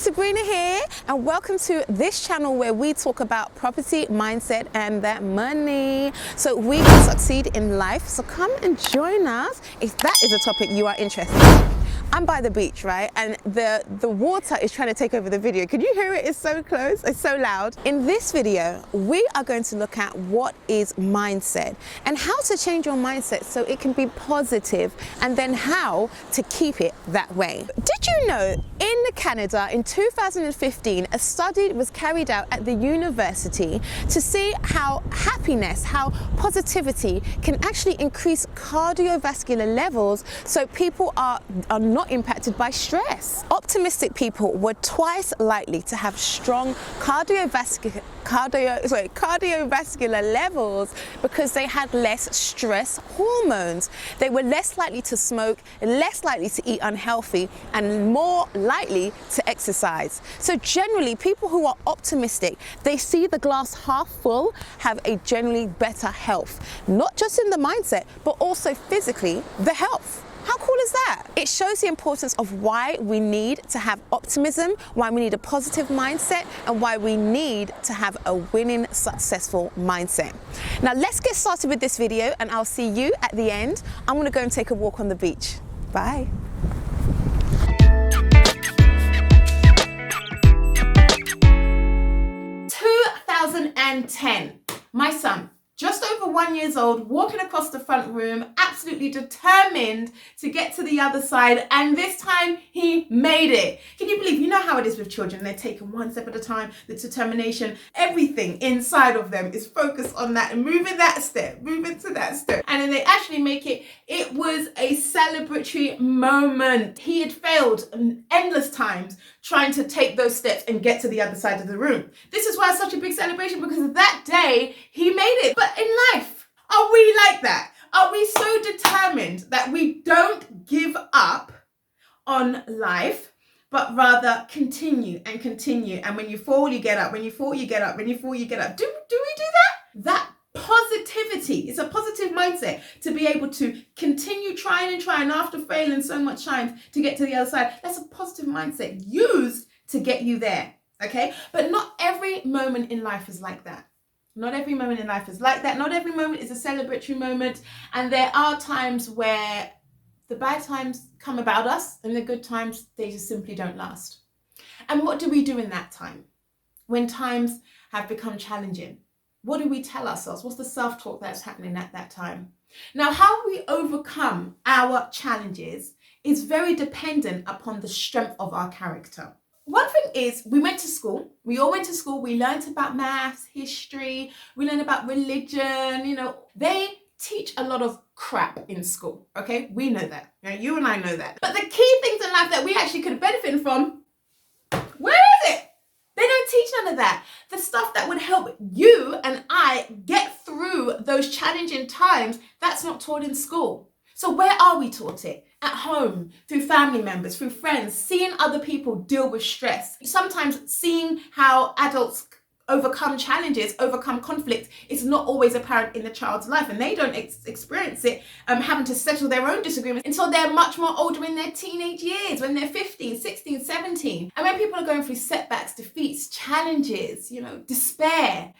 Sabrina here, and welcome to this channel where we talk about property, mindset, and that money, so we can succeed in life. So come and join us if that is a topic you are interested in. I'm by the beach, right? And the water is trying to take over the video. Can you hear it? It's so close, it's so loud. In this video, we are going to look at what is mindset and how to change your mindset so it can be positive, and then how to keep it that way. Did you know in Canada in 2015, a study was carried out at the university to see how happiness, how positivity can actually increase cardiovascular levels so people are not impacted by stress. Optimistic people were twice likely to have strong cardiovascular levels because they had less stress hormones. They were less likely to smoke, less likely to eat unhealthy, and more likely to exercise. So generally, people who are optimistic, they see the glass half full, have a generally better health, not just in the mindset, but also physically, the health. How cool is that? It shows the importance of why we need to have optimism, why we need a positive mindset, and why we need to have a winning, successful mindset. Now let's get started with this video, and I'll see you at the end. I'm gonna go and take a walk on the beach. Bye. My son, just over 1 year old, walking across the front room, absolutely determined to get to the other side, and this time he made it. Can you believe, you know how it is with children, they're taking one step at a time, the determination, everything inside of them is focused on that and moving that step, moving to that step, and then they actually make it. It was a celebratory moment. He had failed endless times trying to take those steps and get to the other side of the room. This is why it's such a big celebration, because that day he made it. But in life, are we like that? Are we so determined that we don't give up on life, but rather continue and continue? And when you fall, you get up. When you fall, you get up. When you fall, you get up. Do we do that? That positivity is a positive mindset, to be able to continue trying and trying after failing so much times to get to the other side. That's a positive mindset used to get you there, okay? But not every moment in life is like that. Not every moment in life is like that. Not every moment is a celebratory moment. And there are times where the bad times come about us, and the good times, they just simply don't last. And what do we do in that time? When times have become challenging, what do we tell ourselves? What's the self-talk that's happening at that time? Now, how we overcome our challenges is very dependent upon the strength of our character. One thing is, we went to school. We all went to school. We learned about maths, history. We learned about religion. You know, they teach a lot of crap in school, okay? We know that. You and I know that. But the key things in life that we actually could have benefited from, where is it? They don't teach none of that. The stuff that would help you and I get through those challenging times, that's not taught in school. So where are we taught it? At home, through family members, through friends, seeing other people deal with stress. Sometimes seeing how adults overcome challenges, overcome conflict, is not always apparent in the child's life, and they don't experience it having to settle their own disagreements until they're much more older, in their teenage years, when they're 15, 16, 17. And when people are going through setbacks, defeats, challenges, despair,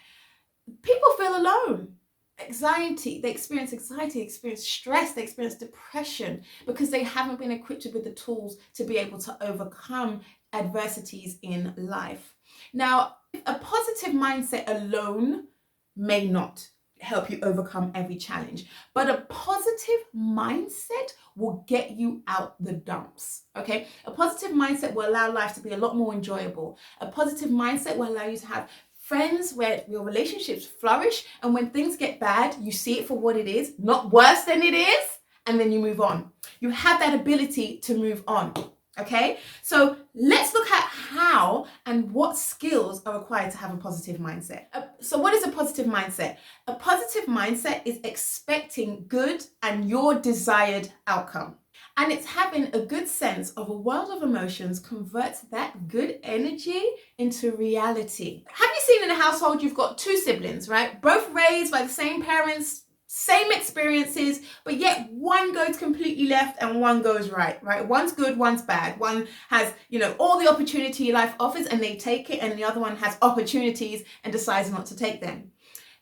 people feel alone. Anxiety, they experience stress, they experience depression, because they haven't been equipped with the tools to be able to overcome adversities in life. Now, a positive mindset alone may not help you overcome every challenge, but a positive mindset will get you out the dumps, okay? A positive mindset will allow life to be a lot more enjoyable. A positive mindset will allow you to have friends where your relationships flourish, and when things get bad, you see it for what it is, not worse than it is, and then you move on. You have that ability to move on, okay? So let's look at how and what skills are required to have a positive mindset. So what is a positive mindset? A positive mindset is expecting good and your desired outcome. And it's having a good sense of a world of emotions converts that good energy into reality. Have you seen in a household you've got two siblings, right? Both raised by the same parents, same experiences, but yet one goes completely left and one goes right? One's good, one's bad. One has, all the opportunity life offers and they take it, and the other one has opportunities and decides not to take them.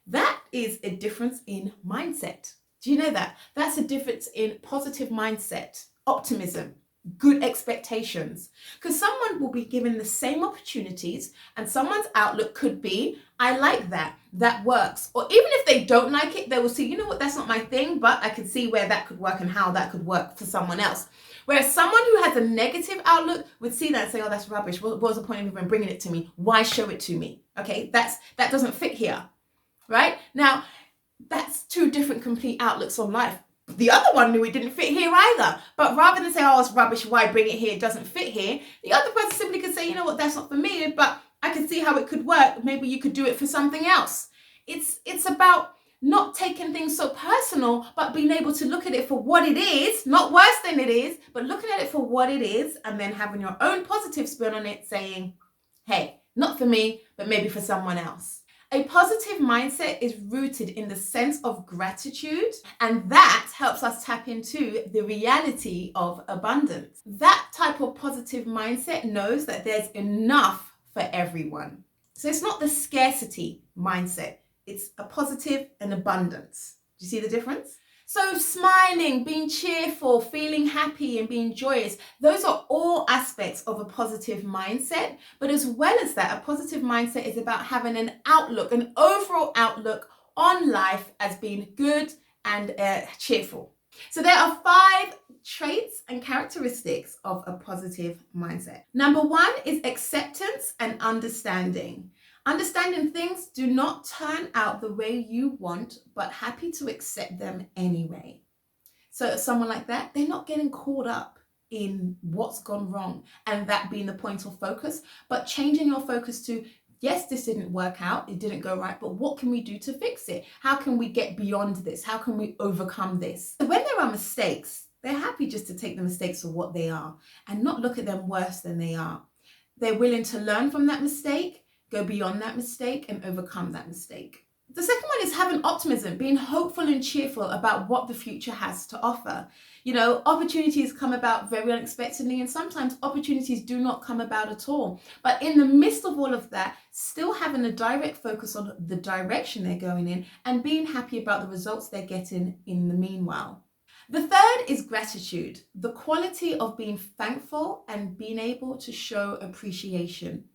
That is a difference in mindset. Do you know that? That's a difference in positive mindset, optimism, good expectations. Because someone will be given the same opportunities and someone's outlook could be, I like that, that works. Or even if they don't like it, they will see, you know what, that's not my thing, but I can see where that could work and how that could work for someone else. Whereas someone who has a negative outlook would see that and say, oh, that's rubbish. What was the point of even bringing it to me? Why show it to me? Okay, that doesn't fit here, right? Now, that's two different complete outlooks on life. The other one knew it didn't fit here either. But rather than say, oh, it's rubbish, why bring it here? It doesn't fit here. The other person simply could say, you know what, that's not for me, but I can see how it could work. Maybe you could do it for something else. It's about not taking things so personal, but being able to look at it for what it is, not worse than it is, but looking at it for what it is and then having your own positive spin on it, saying, hey, not for me, but maybe for someone else. A positive mindset is rooted in the sense of gratitude, and that helps us tap into the reality of abundance. That type of positive mindset knows that there's enough for everyone. So it's not the scarcity mindset, it's a positive and abundance. Do you see the difference? So smiling, being cheerful, feeling happy and being joyous, those are all aspects of a positive mindset. But as well as that, a positive mindset is about having an outlook, an overall outlook on life as being good and cheerful. So there are 5 traits and characteristics of a positive mindset. Number 1 is acceptance and understanding. Understanding things do not turn out the way you want, but happy to accept them anyway. So someone like that, they're not getting caught up in what's gone wrong and that being the point of focus, but changing your focus to, yes, this didn't work out, it didn't go right, but what can we do to fix it? How can we get beyond this? How can we overcome this? When there are mistakes, they're happy just to take the mistakes for what they are and not look at them worse than they are. They're willing to learn from that mistake, go beyond that mistake and overcome that mistake. The second one is having optimism, being hopeful and cheerful about what the future has to offer. Opportunities come about very unexpectedly, and sometimes opportunities do not come about at all. But in the midst of all of that, still having a direct focus on the direction they're going in and being happy about the results they're getting in the meanwhile. The third is gratitude, the quality of being thankful and being able to show appreciation.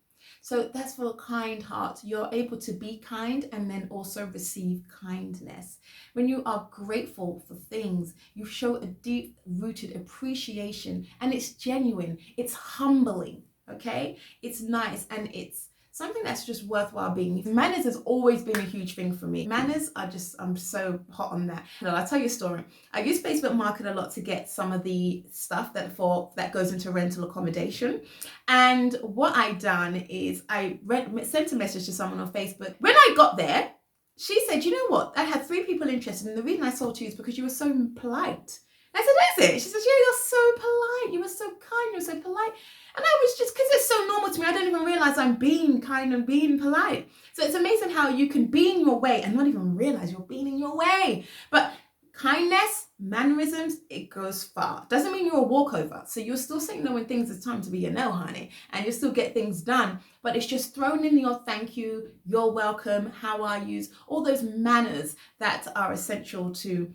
So that's for a kind heart. You're able to be kind and then also receive kindness. When you are grateful for things, you show a deep-rooted appreciation, and it's genuine, it's humbling, okay? It's nice, and it's something that's just worthwhile being. Manners has always been a huge thing for me. Manners are I'm so hot on that. I'll tell you a story. I use Facebook Market a lot to get some of the stuff that goes into rental accommodation. And what I done is I sent a message to someone on Facebook. When I got there, she said, you know what? I had 3 people interested, and the reason I sold to you is because you were so polite. I said, is it? She says, yeah, you're so polite. You were so kind. You were so polite. And I was just, because it's so normal to me, I don't even realize I'm being kind and being polite. So it's amazing how you can be in your way and not even realize you're being in your way. But kindness, mannerisms, it goes far. Doesn't mean you're a walkover. So you're still saying no when things it's time to be a no, honey. And you still get things done. But it's just thrown in your thank you, you're welcome, how are yous, all those manners that are essential to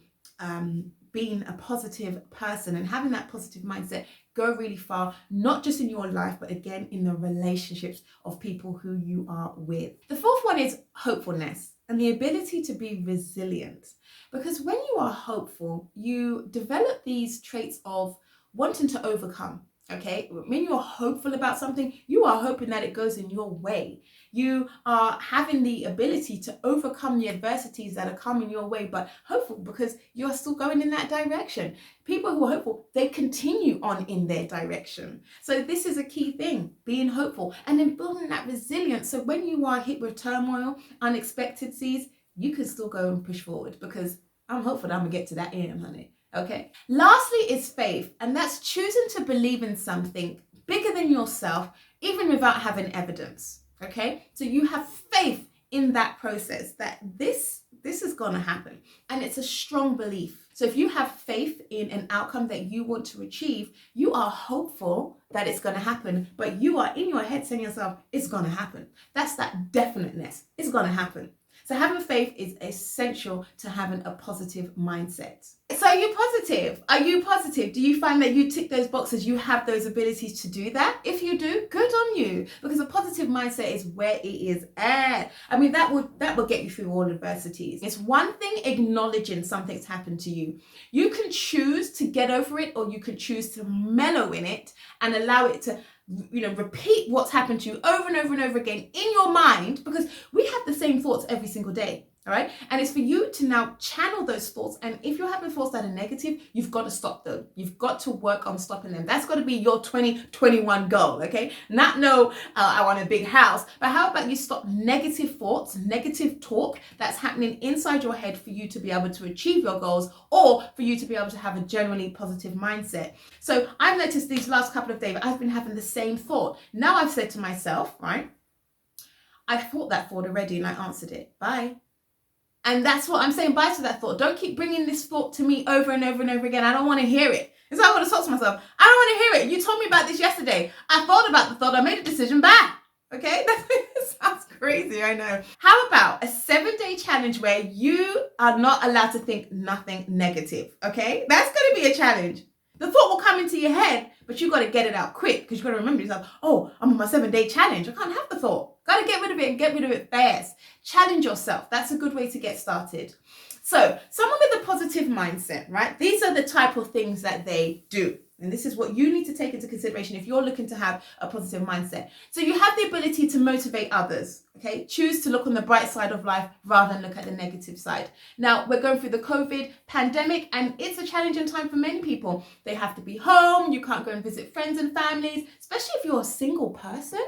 being a positive person and having that positive mindset go really far, not just in your life, but again, in the relationships of people who you are with. The fourth one is hopefulness and the ability to be resilient. Because when you are hopeful, you develop these traits of wanting to overcome. Okay, when you're hopeful about something, you are hoping that it goes in your way. You are having the ability to overcome the adversities that are coming your way, but hopeful because you're still going in that direction. People who are hopeful, they continue on in their direction. So this is a key thing, being hopeful and then building that resilience. So when you are hit with turmoil, unexpectedsies, you can still go and push forward because I'm hopeful that I'm gonna get to that end, honey. Okay. Lastly is faith, and that's choosing to believe in something bigger than yourself, even without having evidence. Okay. So you have faith in that process, that this this is going to happen. And it's a strong belief. So if you have faith in an outcome that you want to achieve, you are hopeful that it's going to happen, but you are in your head saying to yourself, it's going to happen. That's that definiteness. It's going to happen. So having faith is essential to having a positive mindset. So are you positive? Are you positive? Do you find that you tick those boxes? You have those abilities to do that? If you do, good on you. Because a positive mindset is where it is at. I mean, that will get you through all adversities. It's one thing acknowledging something's happened to you. You can choose to get over it, or you can choose to mellow in it and allow it to repeat what's happened to you over and over and over again in your mind, because we have the same thoughts every single day. All right. And it's for you to now channel those thoughts. And if you're having thoughts that are negative, you've got to stop them. You've got to work on stopping them. That's got to be your 2021 goal. Okay. Not I want a big house, but how about you stop negative thoughts, negative talk that's happening inside your head for you to be able to achieve your goals, or for you to be able to have a generally positive mindset. So I've noticed these last couple of days, I've been having the same thought. Now I've said to myself, right, I thought that thought already and I answered it. Bye. And that's what I'm saying, bye to that thought. Don't keep bringing this thought to me over and over and over again. I don't want to hear it. And so I want to talk to myself. I don't want to hear it. You told me about this yesterday. I thought about the thought. I made a decision. Bye. Okay? That sounds crazy, I know. How about a 7-day challenge where you are not allowed to think nothing negative? Okay? That's going to be a challenge. The thought will come into your head, but you got to get it out quick, because you got to remember yourself, oh, I'm on my 7-day challenge. I can't have the thought. Got to get rid of it, and get rid of it fast. Challenge yourself. That's a good way to get started. So someone with a positive mindset, right? These are the type of things that they do. And this is what you need to take into consideration if you're looking to have a positive mindset. So you have the ability to motivate others, okay? Choose to look on the bright side of life rather than look at the negative side. Now, we're going through the COVID pandemic, and it's a challenging time for many people. They have to be home. You can't go and visit friends and families, especially if you're a single person.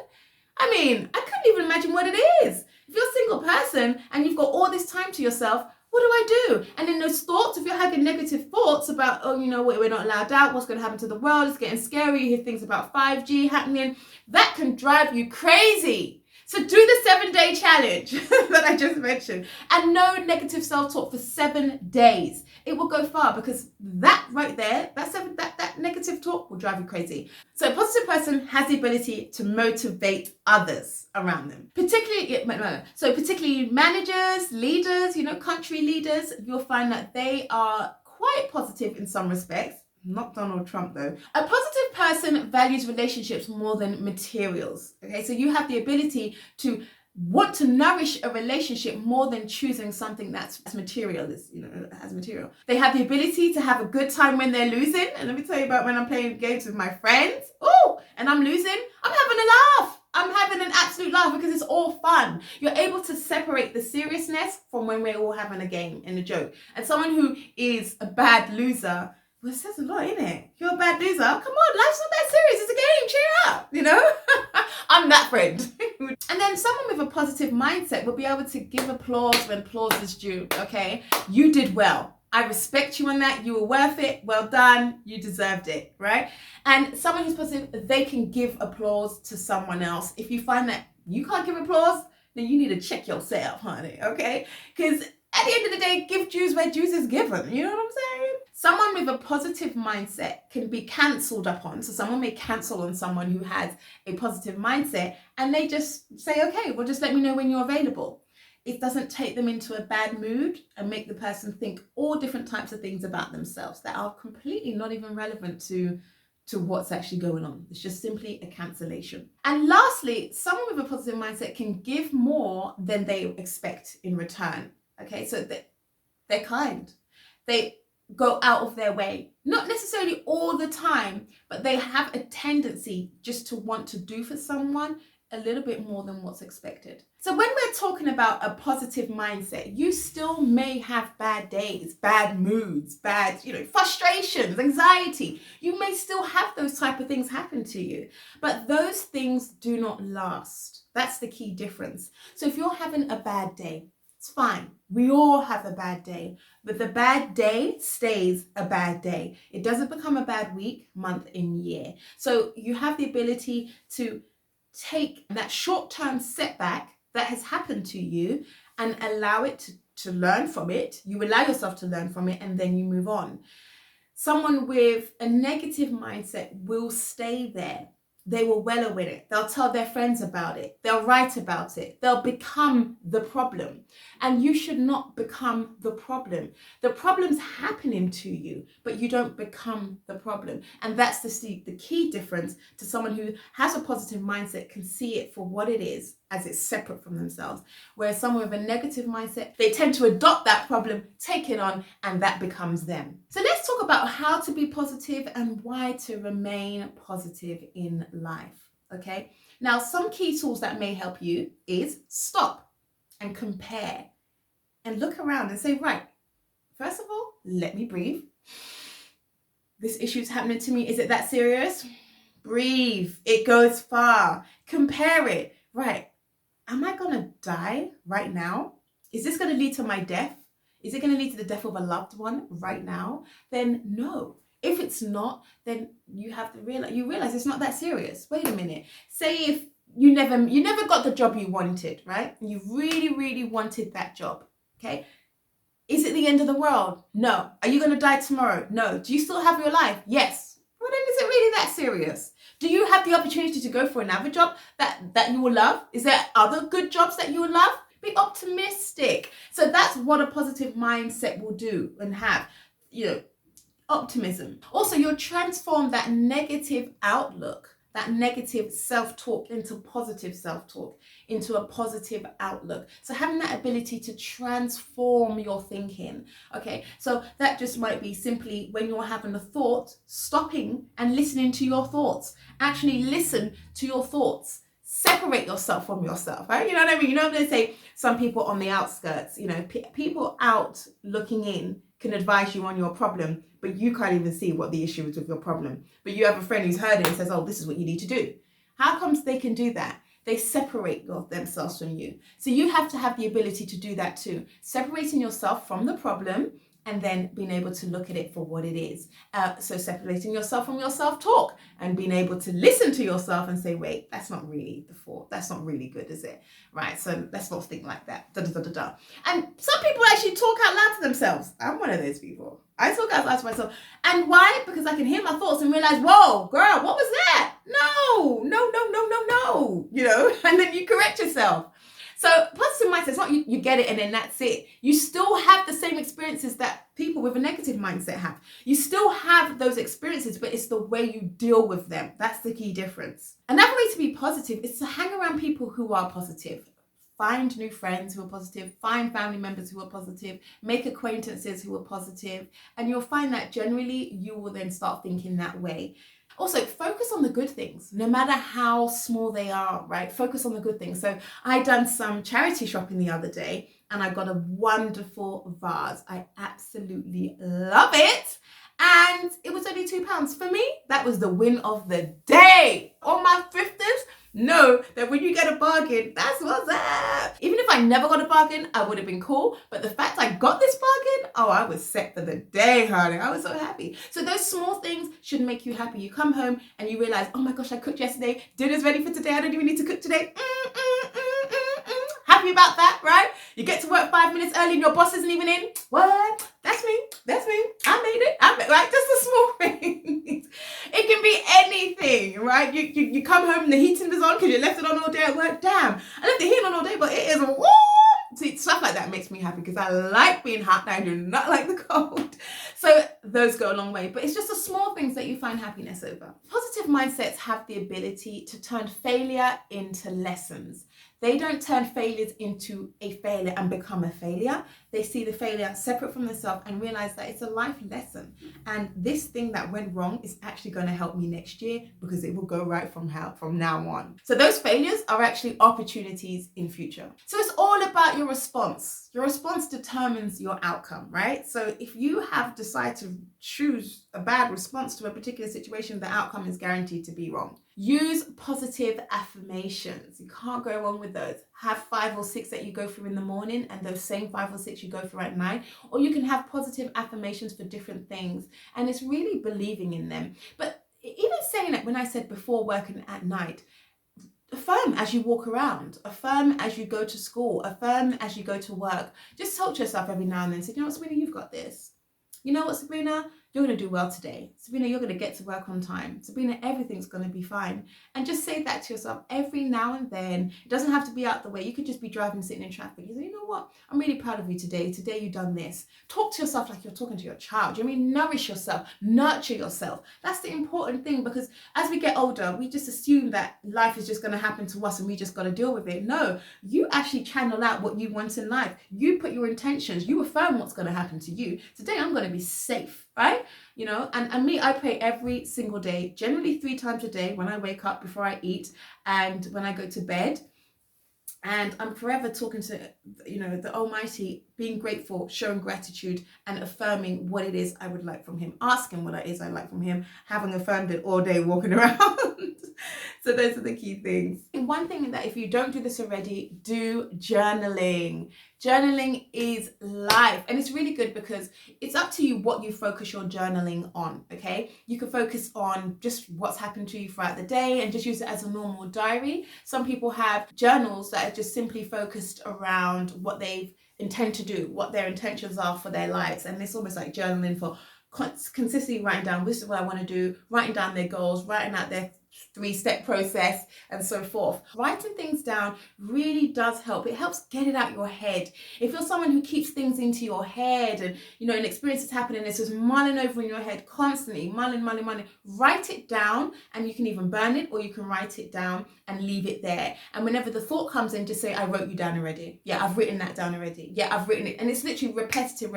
I mean, I couldn't even imagine what it is. If you're a single person and you've got all this time to yourself, what do I do? And in those thoughts, if you're having negative thoughts about, oh, you know what, we're not allowed out, what's going to happen to the world, it's getting scary, you hear things about 5G happening, that can drive you crazy. So do the 7-day challenge that I just mentioned, and no negative self-talk for 7 days. It will go far, because that right there, that negative talk will drive you crazy. So a positive person has the ability to motivate others around them, particularly managers, leaders, country leaders. You'll find that they are quite positive in some respects. Not Donald Trump though. A positive person values relationships more than materials. Okay, so you have the ability to want to nourish a relationship more than choosing something that's material, has material. They have the ability to have a good time when they're losing. And let me tell you about when I'm playing games with my friends. Oh, and I'm losing. I'm having a laugh. I'm having an absolute laugh, because it's all fun. You're able to separate the seriousness from when we're all having a game and a joke. And someone who is a bad loser, well, it says a lot, innit? You're a bad loser. Come on, life's not that serious. It's a game. Cheer up, I'm that friend. And then someone with a positive mindset will be able to give applause when applause is due, okay? You did well. I respect you on that. You were worth it. Well done. You deserved it, right? And someone who's positive, they can give applause to someone else. If you find that you can't give applause, then you need to check yourself, honey, okay? Because at the end of the day, give dues where dues is given. You know what I'm saying? Someone with a positive mindset can be cancelled upon. So someone may cancel on someone who has a positive mindset, and they just say, okay, well, just let me know when you're available. It doesn't take them into a bad mood and make the person think all different types of things about themselves that are completely not even relevant to what's actually going on. It's just simply a cancellation. And lastly, someone with a positive mindset can give more than they expect in return. Okay, so they're kind. They go out of their way, not necessarily all the time, but they have a tendency just to want to do for someone a little bit more than what's expected. So when we're talking about a positive mindset, you still may have bad days, bad moods, bad, frustrations, anxiety. You may still have those type of things happen to you, but those things do not last. That's the key difference. So if you're having a bad day, it's fine. We all have a bad day, but the bad day stays a bad day. It doesn't become a bad week, month, and year. So you have the ability to take that short-term setback that has happened to you and allow it to learn from it. You allow yourself to learn from it, and then you move on. Someone with a negative mindset will stay there. They will wallow in it. They'll tell their friends about it. They'll write about it. They'll become the problem. And you should not become the problem. The problem's happening to you, but you don't become the problem. And that's the key difference to someone who has a positive mindset, can see it for what it is, as it's separate from themselves. Whereas someone with a negative mindset, they tend to adopt that problem, take it on, and that becomes them. So let's talk about how to be positive and why to remain positive in life. Okay. Now, some key tools that may help you is stop and compare and look around and say, right, first of all, let me breathe. This issue's happening to me. Is it that serious? Breathe. It goes far. Compare it. Right. Am I going to die right now? Is this going to lead to my death? Is it going to lead to the death of a loved one right now? Then no. If it's not, then you have to realize it's not that serious. Wait a minute. Say if you never got the job you wanted, right? You really, really wanted that job. Okay. Is it the end of the world? No. Are you going to die tomorrow? No. Do you still have your life? Yes. Well, then is it really that serious? Do you have the opportunity to go for another job that you will love? Is there other good jobs that you will love? Be optimistic. So that's what a positive mindset will do and have, optimism. Also, you'll transform that negative outlook, that negative self-talk into positive self-talk, into a positive outlook. So having that ability to transform your thinking. Okay, so that just might be simply when you're having a thought, stopping and listening to your thoughts. Actually listen to your thoughts. Separate yourself from yourself, right? You know what I mean? You know what I'm going to say? Some people on the outskirts, people out looking in can advise you on your problem, but you can't even see what the issue is with your problem. But you have a friend who's heard it and says, oh, this is what you need to do. How comes they can do that? They separate themselves from you. So you have to have the ability to do that too. Separating yourself from the problem and then being able to look at it for what it is. So separating yourself from your self-talk and being able to listen to yourself and say, wait, that's not really the fault. That's not really good, is it? Right, so let's not think like that. Da, da, da, da, da. And some people actually talk out loud to themselves. I'm one of those people. I talk out loud to myself. And why? Because I can hear my thoughts and realize, whoa, girl, what was that? No. And then you correct yourself. So positive mindset is not you get it and then that's it. You still have the same experiences that people with a negative mindset have. You still have those experiences, but it's the way you deal with them. That's the key difference. Another way to be positive is to hang around people who are positive. Find new friends who are positive, find family members who are positive, make acquaintances who are positive, and you'll find that generally you will then start thinking that way. Also, focus on the good things, no matter how small they are, right? Focus on the good things. So I done some charity shopping the other day and I got a wonderful vase. I absolutely love it. And it was only £2. For me, that was the win of the day. All my thrifters know that when you get a bargain, that's what's up. Even if I never got a bargain, I would have been cool. But the fact I got this bargain, oh, I was set for the day, honey. I was so happy. So those small things should make you happy. You come home and you realize, oh my gosh, I cooked yesterday. Dinner's ready for today. I don't even need to cook today. Happy about that, right? You get to work 5 minutes early and your boss isn't even in. What? That's me. I made it. Right? Just the small things. It can be anything, right? You come home and the heating is on because you left it on all day at work. Damn, I left the heating on all day, but it is woo! See, stuff like that makes me happy because I like being hot and I do not like the cold. So those go a long way. But it's just the small things that you find happiness over. Positive mindsets have the ability to turn failure into lessons. They don't turn failures into a failure and become a failure. They see the failure separate from themselves and realize that it's a life lesson. And this thing that went wrong is actually going to help me next year because it will go right from now on. So those failures are actually opportunities in future. So it's all about your response. Your response determines your outcome, right? So if you have decided to choose a bad response to a particular situation, the outcome is guaranteed to be wrong. Use positive affirmations. You can't go wrong with those. Have 5 or 6 that you go through in the morning and those same 5 or 6 you go through at night. Or you can have positive affirmations for different things. And it's really believing in them. But even saying it, when I said before working at night, Affirm as you walk around, affirm as you go to school, affirm as you go to work. Just talk to yourself every now and then. Say, you know what, Sabrina, you've got this. You know what, Sabrina, you're going to do well today. Sabrina, you're going to get to work on time. Sabrina, everything's going to be fine. And just say that to yourself every now and then. It doesn't have to be out the way. You could just be driving, sitting in traffic. You say, you know what, I'm really proud of you today. Today you've done this. Talk to yourself like you're talking to your child. You mean nourish yourself, nurture yourself. That's the important thing, because as we get older, we just assume that life is just going to happen to us and we just got to deal with it. No, you actually channel out what you want in life. You put your intentions, you affirm what's going to happen to you. Today I'm going to be safe, right? You know, and me, I pray every single day, generally 3 times a day, when I wake up, before I eat, and when I go to bed. And I'm forever talking to, you know, the Almighty, being grateful, showing gratitude, and affirming what it is I would like from him, asking what it is I like from him, having affirmed it all day walking around. So those are the key things. And one thing that if you don't do this already, do journaling. Journaling is life, and it's really good because it's up to you what you focus your journaling on, okay? You can focus on just what's happened to you throughout the day and just use it as a normal diary. Some people have journals that are just simply focused around what they intend to do, what their intentions are for their lives, and it's almost like journaling for consistently writing down, this is what I want to do, writing down their goals, writing out their 3-step process, and so forth. Writing things down really does help. It helps get it out your head. If you're someone who keeps things into your head and, you know, an experience is happening, it's just mulling over in your head constantly, mulling, write it down, and you can even burn it or you can write it down and leave it there. And whenever the thought comes in, just say, I wrote you down already. Yeah, I've written that down already. Yeah, I've written it. And it's literally repetitive.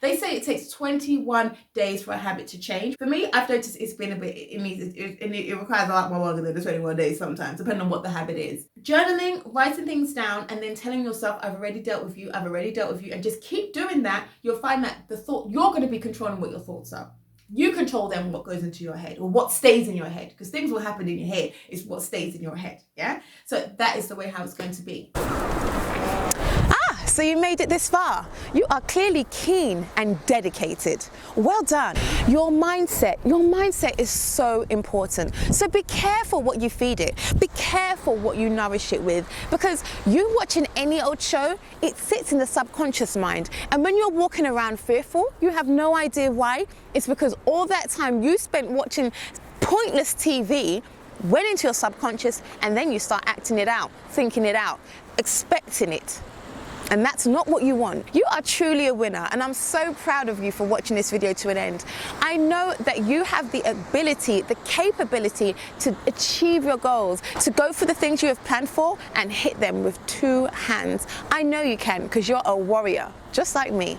They say it takes 21 days for a habit to change. For me, I've noticed it's been a bit, it requires a lot more longer than the 21 days sometimes, depending on what the habit is. Journaling, writing things down, and then telling yourself, I've already dealt with you, and just keep doing that. You'll find that you're going to be controlling what your thoughts are. You control them, what goes into your head, or what stays in your head, because things will happen in your head. It's what stays in your head, yeah? So that is the way how it's going to be. So you made it this far. You are clearly keen and dedicated. Well done. Your mindset is so important. So be careful what you feed it. Be careful what you nourish it with, because you watching any old show, it sits in the subconscious mind. And when you're walking around fearful, you have no idea why. It's because all that time you spent watching pointless TV went into your subconscious, and then you start acting it out, thinking it out, expecting it. And that's not what you want. You are truly a winner, and I'm so proud of you for watching this video to an end. I know that you have the ability, the capability to achieve your goals, to go for the things you have planned for and hit them with 2 hands. I know you can, because you're a warrior, just like me.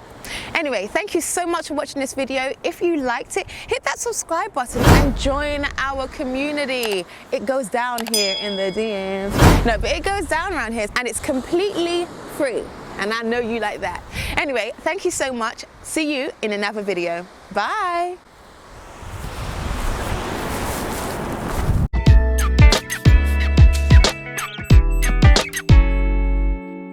Anyway, thank you so much for watching this video. If you liked it, hit that subscribe button and join our community. It goes down here in the DMs. No, but it goes down around here, and it's completely free. And I know you like that. Anyway, thank you so much. See you in another video. Bye.